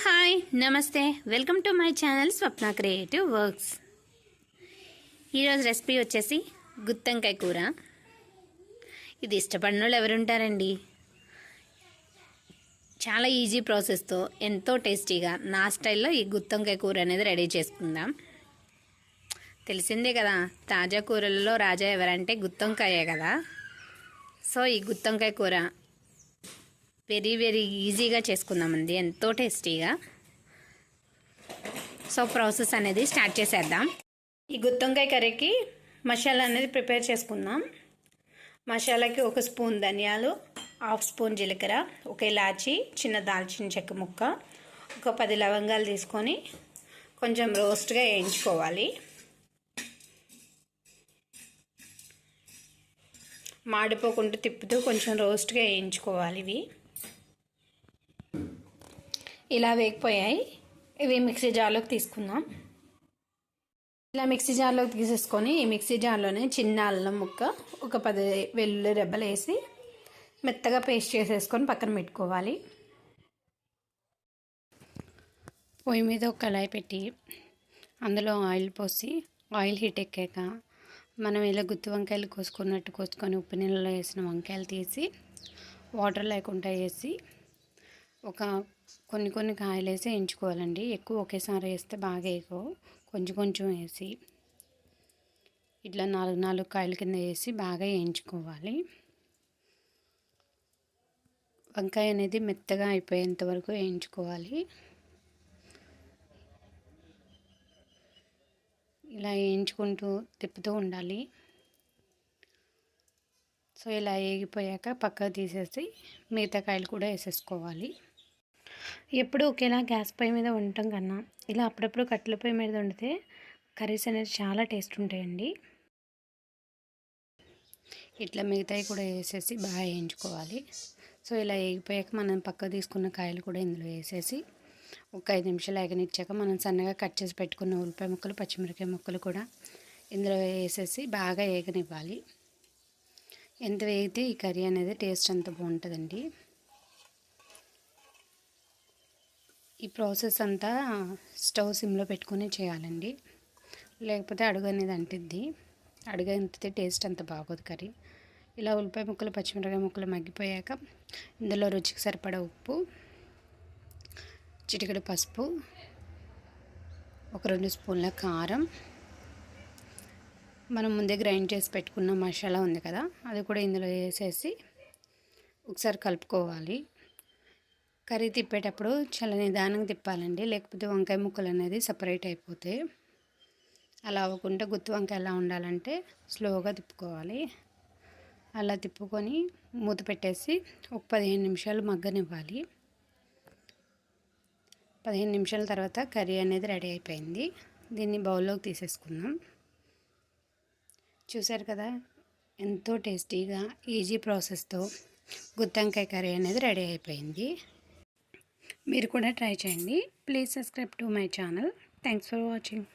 Hi నమస్తే welcome to my channel Swapna creative works. ఈరోజు recipe వచ్చేసి గుత్తొంకాయ కూర. ఇది ఇష్టపడిన వాళ్ళు ఎవరుంటారండి. చాలా ఈజీ ప్రాసెస్తో ఎంతో టేస్టీగా నా స్టైల్లో ఈ గుత్తొంకాయ కూర అనేది రెడీ చేసుకుందాం. తెలిసిందే కదా, తాజా కూరలలో రాజా ఎవరంటే గుత్తొంకాయే కదా. సో ఈ గుత్తొంకాయ కూర వెరీ ఈజీగా చేసుకుందామండి, ఎంతో టేస్టీగా. సో ప్రాసెస్ అనేది స్టార్ట్ చేసేద్దాం. ఈ గుత్తొంకాయ కర్రీకి మసాలా అనేది ప్రిపేర్ చేసుకుందాం. మసాలాకి 1 స్పూన్ ధనియాలు, 1/2 స్పూన్ జీలకర్ర, 1 ఇలాచి, చిన్న దాల్చిన చెక్క ముక్క, ఒక 10 లవంగాలు తీసుకొని కొంచెం రోస్ట్గా వేయించుకోవాలి. మాడిపోకుండా తిప్పుతూ కొంచెం రోస్ట్గా వేయించుకోవాలి. ఇలా వేగిపోయాయి. ఇవి మిక్సీ జార్లోకి తీసుకుందాం. ఇలా మిక్సీ జార్లోకి తీసేసుకొని ఈ మిక్సీ జార్లోనే చిన్న అల్లం ముక్క, ఒక 10 వెల్లుల్లి రెబ్బలు వేసి మెత్తగా పేస్ట్ చేసేసుకొని పక్కన పెట్టుకోవాలి. పొయ్యి మీద ఒక కళాయి పెట్టి అందులో ఆయిల్ పోసి ఆయిల్ హీట్ ఎక్కాక మనం ఇలా గుత్తి వంకాయలు కోసుకొని ఉప్పు నీళ్ళలో వేసిన వంకాయలు తీసి వాటర్ లేకుండా వేసి ఒక కొన్ని కాయలు వేసి వేయించుకోవాలండి. ఎక్కువ ఒకేసారి వేస్తే బాగా వేయకవు, కొంచెం వేసి ఇట్లా 4 కాయల కింద వేసి బాగా వేయించుకోవాలి. వంకాయ అనేది మెత్తగా అయిపోయేంత వరకు వేయించుకోవాలి. ఇలా వేయించుకుంటూ తిప్పుతూ ఉండాలి. సో ఇలా వేగిపోయాక పక్కకు తీసేసి మిగతా కాయలు కూడా వేసేసుకోవాలి. ఎప్పుడు ఒకేలా గ్యాస్ పొయ్యి మీద ఉండటం కన్నా ఇలా అప్పుడప్పుడు కట్టెల పొయ్యి మీద వండితే కర్రీస్ అనేది చాలా టేస్ట్ ఉంటాయండి. ఇట్లా మిగతాయి కూడా వేసేసి బాగా వేయించుకోవాలి. సో ఇలా వేగిపోయాక మనం పక్క తీసుకున్న కాయలు కూడా ఇందులో వేసేసి ఒక 5 నిమిషాలు వేగనిచ్చాక మనం సన్నగా కట్ చేసి పెట్టుకున్న ఉల్లిపాయ ముక్కలు, పచ్చిమిరపకాయ ముక్కలు కూడా ఇందులో వేసేసి బాగా వేగనివ్వాలి. ఎంత వేగితే ఈ కర్రీ అనేది టేస్ట్ అంత బాగుంటుందండి. ఈ ప్రాసెస్ అంతా స్టవ్ సిమ్లో పెట్టుకొని చేయాలండి, లేకపోతే అడుగు అనేది అంటిద్ది. అడుగు అంటితే టేస్ట్ అంత బాగోదు కర్రీ. ఇలా ఉల్లిపాయ ముక్కలు, పచ్చిమిరపకాయ ముక్కలు మగ్గిపోయాక ఇందులో రుచికి సరిపడా ఉప్పు, చిటికెడు పసుపు, ఒక 2 స్పూన్ల కారం, మనం ముందే గ్రైండ్ చేసి పెట్టుకున్న మసాలా ఉంది కదా అది కూడా ఇందులో వేసేసి ఒకసారి కలుపుకోవాలి. కర్రీ తిప్పేటప్పుడు చాలా నిదానంగా తిప్పాలండి, లేకపోతే వంకాయ ముక్కలు అనేది సపరేట్ అయిపోతాయి. అలా అవ్వకుండా గుత్తి వంకాయ ఎలా ఉండాలంటే స్లోగా తిప్పుకోవాలి. అలా తిప్పుకొని మూత పెట్టేసి ఒక 15 నిమిషాలు మగ్గనివ్వాలి. 15 నిమిషాల తర్వాత కర్రీ అనేది రెడీ అయిపోయింది. దీన్ని బౌల్లోకి తీసేసుకుందాం. చూసారు కదా, ఎంతో టేస్టీగా ఈజీ ప్రాసెస్తో గుత్తి వంకాయ కర్రీ అనేది రెడీ అయిపోయింది. మీరు కూడా ట్రై చేయండి. Please subscribe to my channel. Thanks for watching.